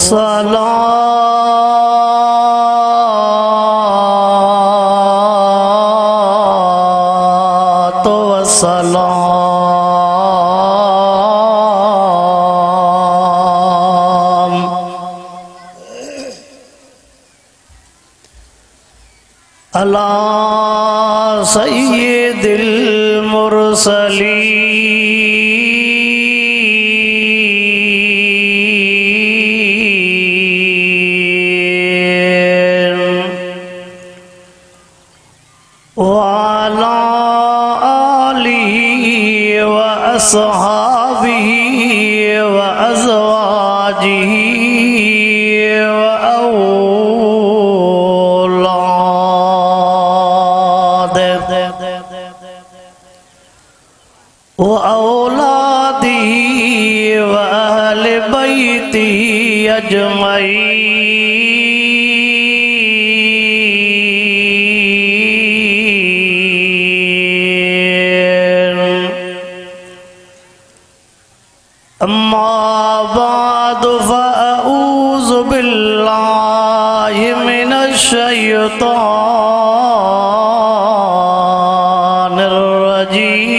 वस्सलातु वस्सलाम अला सय्यिदिल मुरसलीन वाला आलिहि व अस्हाबिहि व अज़वाजिहि व औलादिही व अहले बैतिही अजमईन। अम्मा बादु फ़अऊज़ु बिल्लाहि मिनश शैतानिर रजीम।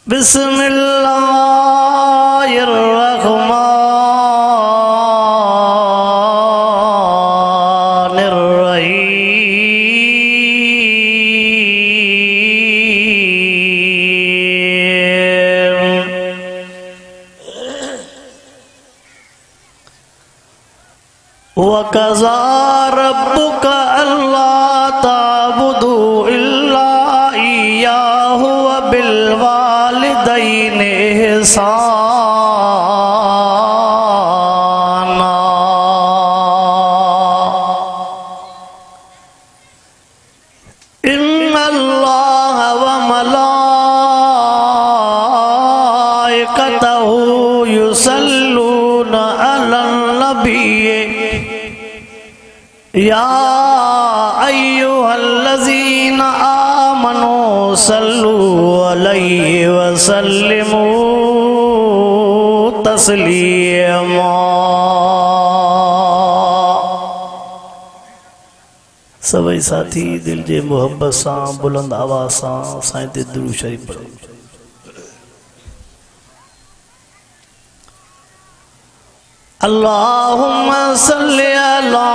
बिस्मिल्लाहिर रहमानिर रहीम। वक़ज़ा रब्बुका अल्ला ताबुदू इल्ला इय्याहु व बिल वालिदैनि इहसाना। इन्नल्लाह व मलाइकतहु युसल्लूना अलन नबिय्य या अय्युहल्लज़ीना आमनू सल्लू अलैहि व सल्लिमू तस्लीमा। सभई साथी दिल जे मोहब्बत सां बुलंद आवाज़ सां साईं ते दुरूद शरीफ पढ़ो। अल्लाहुम्मा सल्लि अला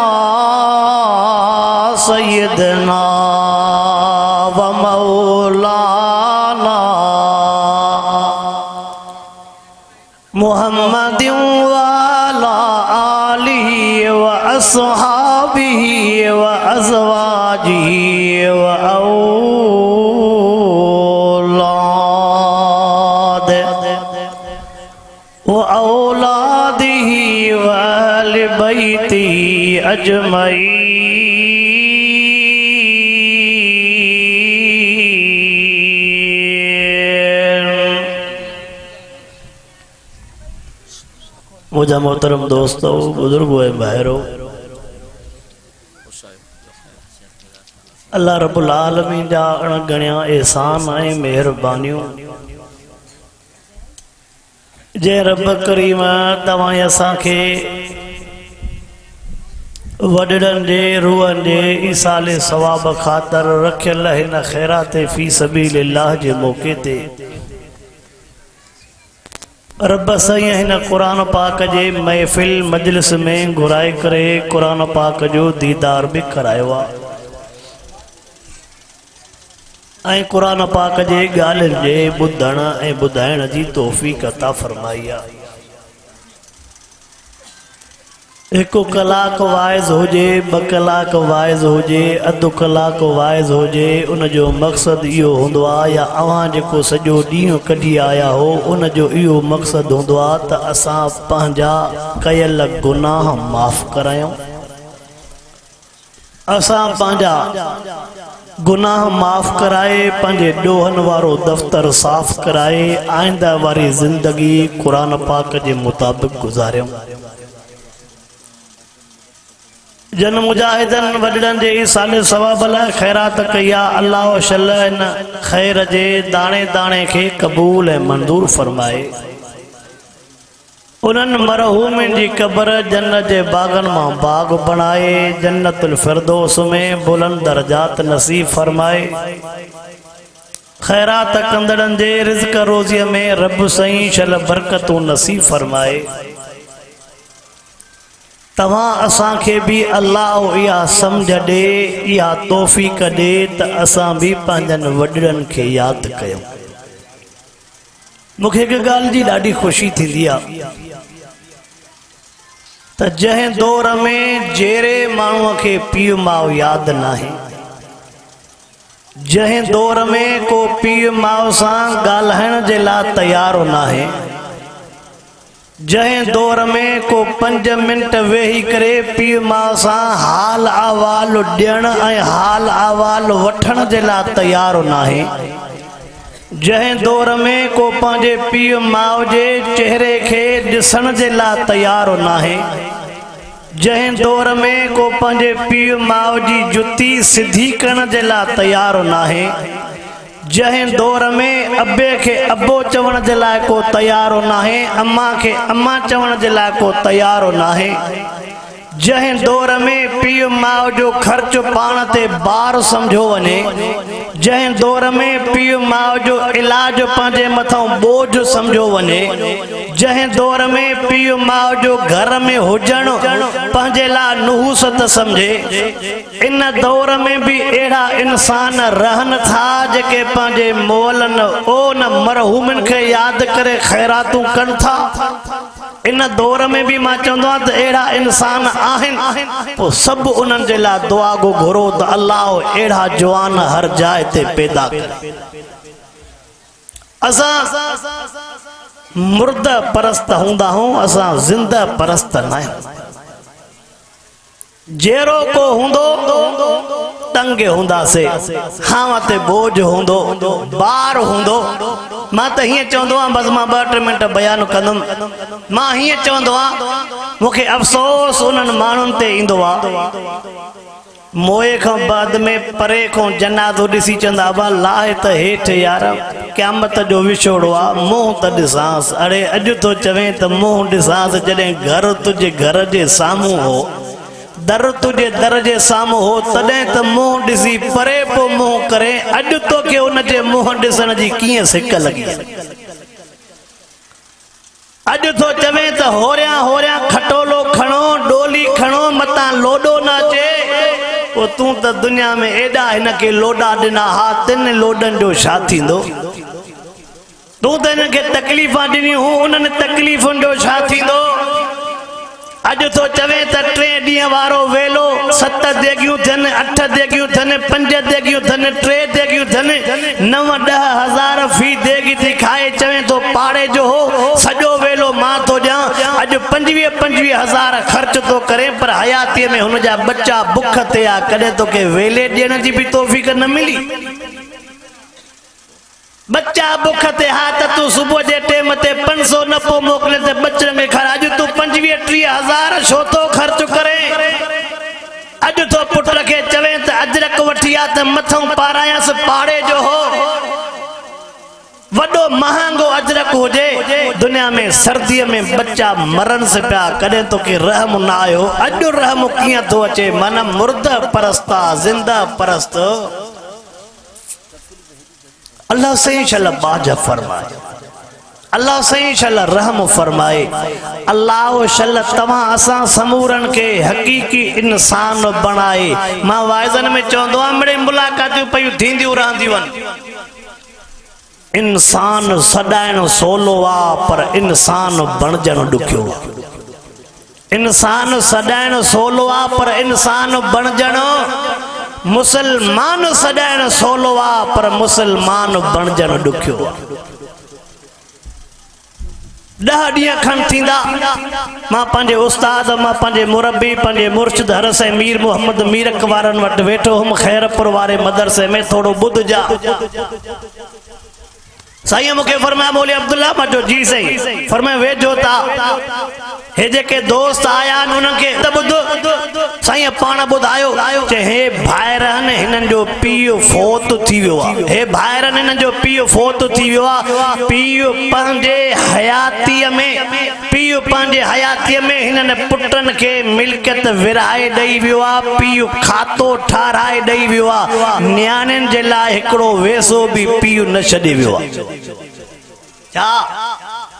सय्यिदना व मौलाना मुहम्मदिन व अला आलिहि व अस्हाबिहि व अज़वाजिहि व औलादिही व अहले बैतिही अजमईन। मुझा मोहतरम दोस्तों, बुजुर्गों भाइरों, अल्लाह रब्बुल आलमीन जा अणगणिया एहसान ऐं मेहरबानियूं जे रब करीम तव्हां असांखे वॾड़नि जे रूहनि जे ईसाले सवाब ख़ातिर रखियल हिन ख़ैरात फ़ी सबीलिल्लाह जे मौक़े ते रब साईं हिन क़ुरान पाक जे महफ़िल मजलिस में घुराए करे क़ुरान पाक जो दीदार भी करायो आहे ऐं क़ुरान पाक जे ॻाल्हियुनि जे ॿुधण ऐं ॿुधाइण जी तौफ़ीक़ अता फ़रमाई आहे। हिकु कलाक वाइज़ हुजे, 2 कलाक वाइज़ हुजे, अधु कलाक वाइज़ हुजे, उन जो मक़सदु इहो हूंदो आहे या अव्हां जेको सॼो ॾींहुं कढी आया हो उन जो इहो मक़सदु हूंदो आहे त असां पंहिंजा कयल गुनाह माफ़ करायूं, असां पंहिंजा गुनाह माफ़ कराए पंहिंजे ॾोहनि वारो दफ़्तर साफ़ कराए आइंदा वारी ज़िंदगी क़ुरान पाक जे मुताबिक़ गुज़ारियूं। जन मुजाहिदन वडड़न जे साले सवाब लाइ ख़ैरात कई आहे। अल्लाह शल इन ख़ैर जे दाणे दाणे खे क़बूल ऐं मंज़ूर फरमाए। उन्हनि मरहूमनि जी क़बर जन्नत जे बागनि मां बाग बणाए, जन्नतुल फिरदौस में बुलंद दर्जात नसीब फरमाए। ख़ैरात कंदड़नि जे रिज़्क़ रोज़ीअ में रब साईं शल बरकतूं नसीब फरमाए। तव्हां असांखे बि अल्लाह इहा सम्झ ॾे, इहा तौफ़ीक़ ॾे त असां बि पंहिंजनि वॾड़नि खे यादि कयूं। मूंखे हिकु ॻाल्हि जी ॾाढी ख़ुशी थींदी आहे त जंहिं दौर में जहिड़े माण्हूअ खे पीउ माउ यादि नाहे, जंहिं दौर में को पीउ माउ सां ॻाल्हाइण जे लाइ तयारु नाहे, जंहिं दौर में को 5 मिंट वेही करे पीउ माउ सां हाल अहवाल ॾियण ऐं हाल अहवाल वठण जे लाइ तयारु नाहे, जंहिं दौर में को पंहिंजे पीउ माउ जे चेहरे खे ॾिसण जे लाइ तयारु नाहे, जंहिं दौर में को पंहिंजे पीउ माउ जी जुती सिधी करण जे लाइ तयारु नाहे, जंहिं दौर में अबे खे अबो चवण जे लाइ को तयारु नाहे, अम्मा खे अम्मा चवण जे लाइ को तयारु नाहे, जंहिं दौर में पीउ माउ जो ख़र्च पाण ते ॿार सम्झो वञे, जंहिं दौर में पीउ माउ जो इलाज पंहिंजे मथां बोझ सम्झो वञे, जंहिं दौर में पीउ माउ जो घर में हुजण पंहिंजे लाइ नुहूसत सम्झे, इन दौर में भी अहिड़ा इंसान रहनि था जेके पंहिंजे मोलनि ओन मरहूमनि खे यादि करे ख़ैरातूं कनि था। इन दौर में भी मां चवंदो आहियां त अहिड़ा इंसान आहिनि, पोइ सभु उन्हनि जे लाइ दुआ घुरो त अल्लाह अहिड़ा जवान हर जाइ ते पैदा करे। असां मुर्द परस्त हूंदा हूं, असां ज़िंदा परस्त न आहियूं। जहिड़ो को हूंदो तंग हूंदासीं, हां ते बोझ हूंदो, ॿार हूंदो। मां त हीअं चवंदो आहियां, बसि मां 2-3 मिंट बयानु कंदुमि। मां हीअं चवंदो आहियां, मूंखे अफ़सोस उन्हनि माण्हुनि ते ईंदो आहे मोए खां बाद में परे खां जनाज़ो ॾिसी चवंदा अबा लाहे त हेठि यार, क़यामत जो विछोड़ो आहे, मुंहुं त ॾिसांसि। अड़े अॼु तो चवें त मुंहुं ॾिसांसि, जॾहिं घर तुंहिंजे घर जे साम्हूं हो, दर तुझे दर जे साम्हूं हो, तॾहिं त मुंहुं ॾिसी परे पोइ मुंहुं करे। अॼु तोखे उनजे मुंहुं ॾिसण जी कीअं सिक लॻी? अॼु तो चवें त होरियां होरियां खटोलो खणो, डोली खणो, मतां लोॾो न अचे। पोइ तूं त दुनिया में एॾा हिनखे लोॾा ॾिना हा, 3 लोॾनि जो छा थींदो? तूं त हिनखे तकलीफ़ां ॾिनियूं हूं, उन्हनि तकलीफ़ुनि जो छा थींदो? अॼु तो चवें त 3 ॾींहं वारो वेलो, 7 देगियूं थियनि, 8 देगियूं थियनि, 5 देगियूं थियनि, 3 देगियूं थियनि, 9-10 हज़ार फी देगी थी खाए। चवें तो पाड़े जो हो, सॼो वेलो मां तो ॾियां। अॼु 25-25 हज़ार ख़र्च तो करे, पर हयातीअ में हुनजा बच्चा बुख ते आ। कॾहिं तोखे वेले ॾियण जी बि तौफ़ीक़ न मिली। बच्चा बुख ते हा त तूं सुबुह जे टाइम ते 500 न पोइ मोकिले त बचड़नि खे खाराए। अॼु तूं 25-30 हज़ार छो थो ख़र्च करे? अॼु तो पुट खे चवें त अजरक वठी आ त मथां पारायसि पाड़े जो हो, वॾो महांगो अजरक हुजे। दुनिया में सर्दीअ में बच्चा मरन से पिया, कॾहिं तोखे रहम न आयो। अॼु रहम कीअं थो अचे? माना मुर्द परस्त आ, ज़िंदा परस्त। अल्लाह सही शल बाज फरमाए, अल्लाह सही शल रहम फरमाए। अल्लाह शल तव्हां असां समूरन के हकीकी इंसान बनाए। मां वाइज़न में चवंदो आहियां, मिड़े मुलाक़ातूं पयूं थींदियूं रहंदियूं आहिनि। इंसान सॾाइण सवलो आहे, पर इंसान बणजण ॾुखियो आहे। इंसान सॾाइण सवलो आहे, पर इंसान बणजण, मुसलमान सॾाइण सवलो आहे, पर मुसलमान बणजण ॾुखियो आहे। 10 ॾींहं खनि थींदा, मां पंहिंजे उस्ताद, मां पंहिंजे मुरबी, पंहिंजे मुर्शिद हरस ऐं मीर मोहम्मद मीरक वारनि वटि वेठो हुउमि, ख़ैरपुर वारे मदरसे में। थोरो ॿुध जा। साईं मूंखे फरमाया, बोले अब्दुल्ला, मां जो जी साईं। फरमाया वेझो था, हे जेके दोस्त आया उनके ॿुध साईं पाण ॿुधायो चे हे भाइरनि हिननि जो पीउ फोत थी वियो आहे हे भाइरनि हिननि जो पीउ फोत थी वियो आहे पीउ पंहिंजे हयातीअ में हिननि पुटनि खे मिल्कियत विराए ॾेई वियो आहे पीउ खातो ठाराए ॾेई वियो आहे न्याणियुनि जे लाइ हिकिड़ो वेसो बि पीउ न छॾे वियो आहे छा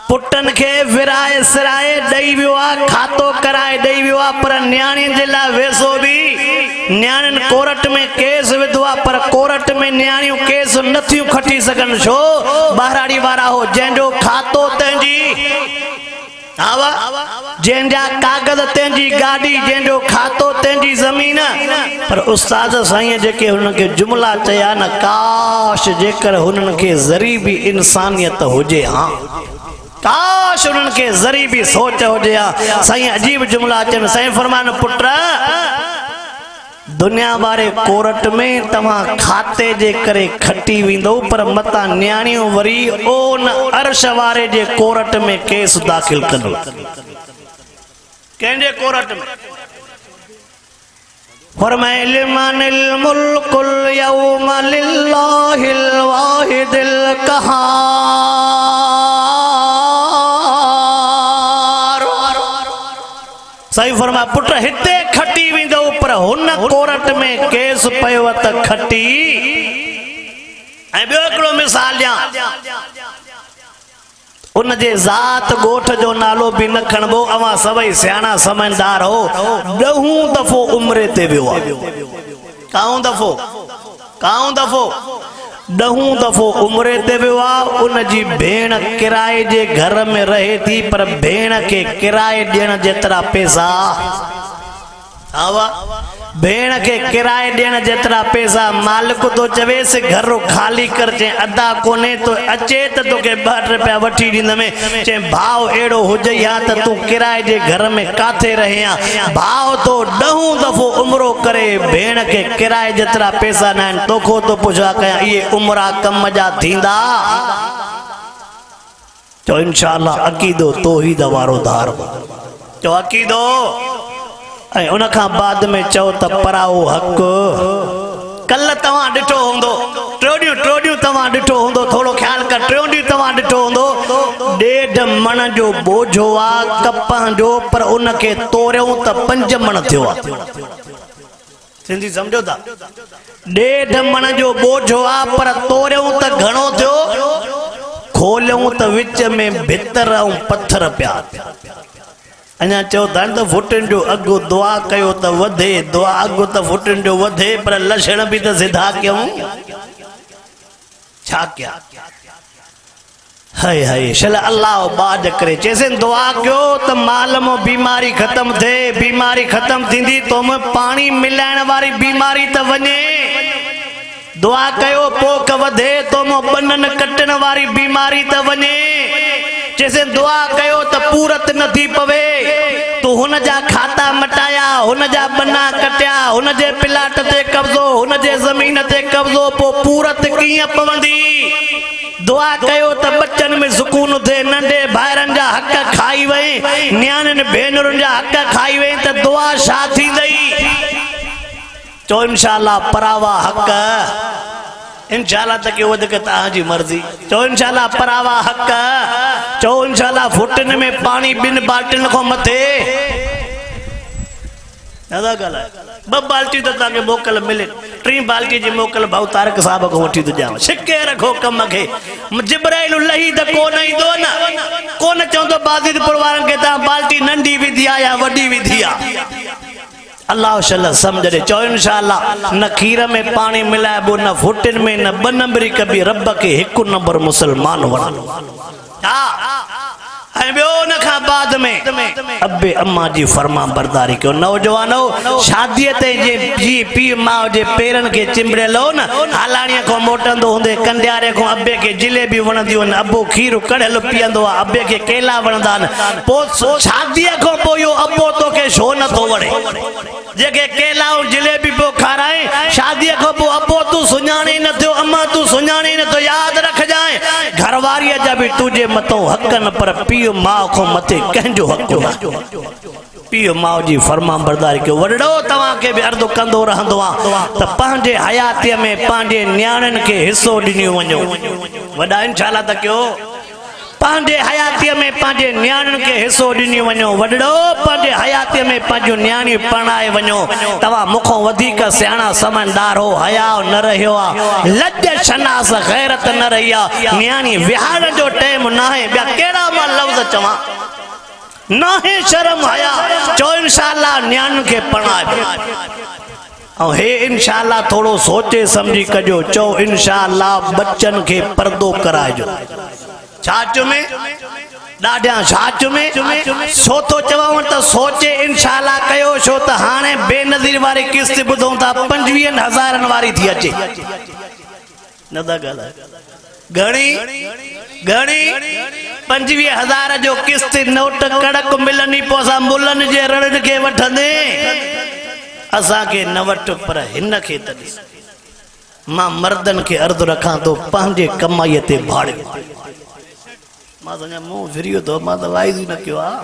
पुटनि खे विराए सिराए ॾेई वियो आहे खातो कराए ॾेई वियो आहे पर न्याणियुनि जे लाइ वेसो बि न्याणियुनि कोर्ट में केस विधो आहे पर कोर्ट में न्याणियूं केस नथियूं खटी सघनि छो ॿाहिराड़ी वारा हो जंहिंजो खातो तंहिंजी जंहिंजा कागज़ तंहिंजी गाॾी जंहिंजो खातो तंहिंजी ज़मीन पर उस्ताद साईं जेके हुनखे जुमला चया न काश जेकर हुननि खे ज़री बि इंसानियत हुजे हा काश उन्हनि खे ज़री बि सोच हुजे हा साईं अजीब जुमला अचनि साईं फरमान पुट दुनिया वारे कोर्ट में तव्हां खाते जे करे खटी वेंदो पर मता न्याणियूं वरी ओन अर्श वारे जे कोर्ट में केस दाख़िल कंदो कंहिंजे कोर्ट में फरमाए लिमनिल मुल्कुल यौम लिल्लाहिल वाहिदिल क़हार सही फरमा पुट हिते खटी वेंदो पर हुन कोर्ट में केस पयो त खटी ऐं ॿियो हिकिड़ो मिसाल ॾियां उन जे ज़ात ॻोठ जो नालो बि न खणबो अवां सभई सियाणा समझदार हो 10 दफ़ो उम्रे ते वियो आहे काऊं दफ़ो 10 दफ़ो उम्रे ते वियो आहे उन जी भेण किराए जे घर में रहे थी पर भेण खे किराए ॾियण जेतिरा पैसा भेण खे किराए ॾियण जेतिरा पैसा मालिक तो चवेसि घर खाली कर चए अदा कोने तो अचे त तोखे 2 रुपया वठी ॾींदमि चए भाउ अहिड़ो हुजे या त तूं किराए जे घर में काथे रहे आ भाउ तो 10 दफ़ो उमरो करे भेण खे किराए जेतिरा पैसा न आहिनि तोखो तो पुछा कयां इहे उमरा कम जा थींदा चओ इंशाअल्लाह अक़ीदो तौहीद वारो धार चओ अक़ीदो ऐं उन खां बाद में चओ त पराओ हक़ कल तव्हां ॾिठो हूंदो टियों तव्हां ॾिठो हूंदो थोरो ख़्यालु कर टियों ॾींहुं तव्हां ॾिठो हूंदो 1.5 मण जो बोझो आहे कपह जो पर उन खे तोरियूं त 5 मण थियो आहे सिंधी सम्झो था 1.5 मण जो बोझो आहे पर तोरियूं त घणो थियो खोलियूं त विच में भितर ऐं पत्थर पिया अञा चओ था त फुटनि जो अघु दुआ कयो त वधे दुआ अघु त फुटनि जो वधे पर लक्षण बि त सिधा कयूं छा कया हाय हाय शल अल्लाह बाज करे चेसिन दुआ कयो त माल मो बीमारी खत्म थे बीमारी खत्म थींदी तो में पानी मिलाइण वारी बीमारी त वञे दुआ कयो पोख वधे तो मो बनन कटण वारी बीमारी त वञे जैसे दुआ कयो त पूरत न थी पवे तू हुन जा खाता मटाया हुन जा बना कटिया हुन जे प्लाट ते कब्जो हुन जे ज़मीन ते कब्जो पो पूरत कीअं पवंदी दुआ कयो त बच्चन में सुकून थे नंढे भाइरनि जा हक़ खाई वई न्याणियुनि भेनरुनि जा हक़ खाई वई त दुआ छा थींदई चओ इंशाअल्लाह परावा हक़ इंशाअल्लाह तक वधीक तव्हांजी मर्ज़ी चओ इंशाअल्लाह परावा हक़ चओ इंशाअल्लाह फुटन में पानी 2 बाल्टिन खां मथे दादा ॻाल्हाए 2 बाल्टी तो तव्हांखे मोकल मिले 3 बाल्टी जी मोकल भाऊ तारक साहब खां वठी थो ॾियां छिके रखो कम खे जिब्राइल लही त कोन ईंदो न कोन चवंदो बाज़ीदपुर वारनि खे तव्हां बाल्टी नंढी विधी आहे या वॾी विधी आहे अल्लाह शल समझ रे चो इंशाअल्लाह न खीर में पानी मिलाइबो न फुटन में न 2 नंबरी कभी रब के 1 नंबर मुसलमान वणो ऐं ॿियो न खां बाद में अबे अम्मा जी फरमा बरदारी कयो नौजवानो शादीअ ते जी पीउ माउ जे पेरनि खे चिंबड़ियल हो न हालाणीअ खां मोटंदो हूंदे कंडियारे खां अबे खे जिलेबी वणंदियूं आहिनि अबो खीर कढ़ियल पीअंदो आहे अबे खे केला वणंदा आहिनि पोइ शादीअ खां पोइ इहो अबो तोखे छो नथो वणे जेके केला ऐं जिलेबी पियो खाराए शादीअ खां पोइ अबो तूं सुञाणे न थियो अम्मा तूं सुञाणे न थियो यादि रखजांइ घरवारी जा भी तुझे मतो हक न पर पीउ माउ को मथे कंहिंजो हक न पीउ माउ जी फर्मा बरदारी कयो वॾड़ो तव्हां खे बि अर्ज़ु कंदो रहंदो आहे त पंहिंजे हयातीअ में पंहिंजे नियाणियुनि खे हिसो ॾिनियो वञो वॾा इंशाअल्लाह त कयो पंहिंजे हयातीअ में पंहिंजे नियाणियुनि खे हिसो ॾिनी वञो वॾड़ो पंहिंजे हयातीअ में पंहिंजूं नियाणियूं परणाए वञो तव्हां मूंखां वधीक सियाणा समझदार हो हया न रहियो आहे लॼ शनास गैरत न रही आहे नियाणी विहारण जो टाइम न आहे ॿिया कहिड़ा मां लफ़्ज़ चवां न है शर्म हया चो इंशाअल्लाह नियाणियुनि खे परणाए और हे इंशाअल्लाह थोड़ो सोचे समझी कजो चो इंशाअल्लाह बच्चन के पर्दो कराइजो छाच में ॾाढा छाच में सो तो चवां त सोचे इंशाअल्लाह कयो छो त हाणे बेनज़ीर वारी किस्त ॿुधूं था 25,000 वारी थी अचे न था ॻाल्हायो घणी 25,000 जो किस्त नोट कड़क मिलनी पोइ असां मुलनि जे रण खे वठंदे असा के न वट पर हिन खे त मां मर्दन के अर्ज़ रखां तो पंहिंजे कमाईअ ते भाड़े मां समझा मुंहुं फिरियो तो मां त वाइज़ न कयो आहे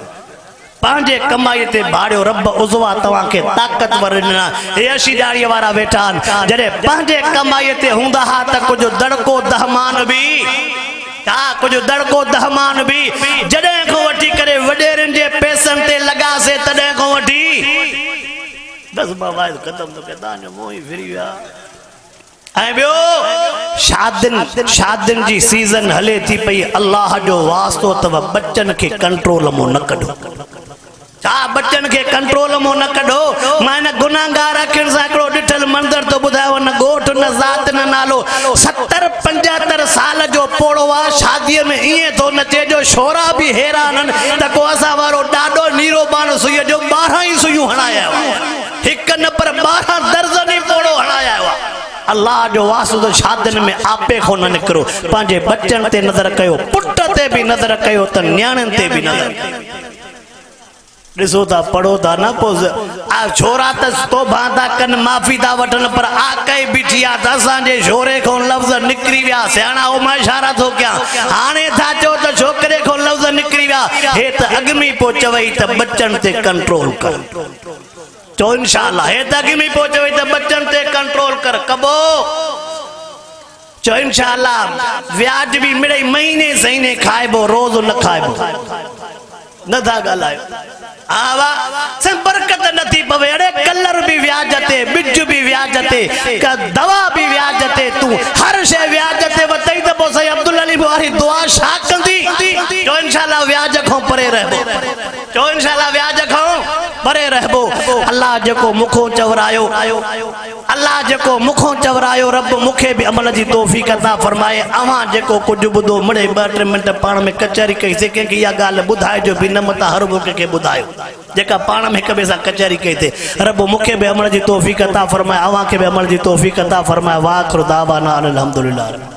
पंहिंजे कमाईअ ते भाड़ियो रब उज़वा तव्हां खे ताक़तवर ॾिना ऐशी ॾाड़ीअ वारा वेठा आहिनि जॾहिं पंहिंजे कमाईअ ते हूंदा हा त कुझु दड़को दहमान बि हा कुझु दड़को दहमान बि जॾहिं खां वठी करे वॾेरनि जे पैसनि ते लॻासीं तॾहिं खां वठी बस बाबा ख़त्म तो कहता जो मुंह ही फिरी विया ऐं ॿियो शादियुनि जी सीज़न हले थी पई अल्लाह जो वास्तो अथव बच्चन खे कंट्रोल मो न कढो छा बच्चन खे कंट्रोल मो न कढो मां हिन गुनाहगार अखियुनि सां हिकिड़ो ॾिठल मंदर तो ॿुधायो न ॻोठ न ज़ात न नालो 70-75 साल जो पोड़ो आहे शादीअ में ईअं थो नचे जो छोरा बि हैरान आहिनि त को असां वारो ॾाढो नीरो बाण सुईअ जो 12 ई सुयूं हणाया हिकु न पर 12 दर्जन ई पोड़ो हणाया हुआ अल्लाह जो वास्तो शादियुनि में आपे खो न निकिरो पंहिंजे बच्चन ते नज़र कयो पुट ते बि नज़र कयो त नियाणियुनि ते बि नज़र ॾिसो था पढ़ो था न पोइ छोरा त तौबा था कनि माफ़ी था वठनि पर आकई बीठी आहे त असांजे छोरे खां लफ़्ज़ निकिरी विया सियाणा हो मां इशारा थो कयां हाणे था चओ त छोकिरे खां लफ़्ज़ निकिरी विया हे त अॻु में पोइ चवई त बच्चन ते कंट्रोल कर चो इंशाअल्लाह हे तक में पहुंचे त बच्चन ते कंट्रोल कर कबो चो इंशाअल्लाह व्याज भी मिड़े महीने सहीने खाइबो रोज न खाइबो न था ॻाल्हायो आवा sem बरकत नथी पवे अड़े कलर भी व्याज ते बिज भी व्याज ते का दवा भी व्याज ते तू हर शे व्याज ते वतई त पो सही अब्दुल अली वारी दुआ छा कंदी जो इंशाअल्लाह व्याज खां परे रहबो जो इंशाअल्लाह व्याज खां परे रहबो अल्लाह जको मुखो चवरायो अल्लाह जको मुखो चवरायो रब मुखे भी अमल जी तौफीक अता फरमाए अवां जको कुछ बुधो मड़े 2-3 मिनट पाण में कचहरी कई से के या गाल बुधाए जो भी न मता हर मुके के बुधायो जेका पाण में कबे सा कचहरी कई थे रब मुखे भी अमल जी तौफीक अता फरमाए अवां के भी अमल जी तौफीक अता फरमाए वाखिर दावाना अल्हम्दुलिल्लाह।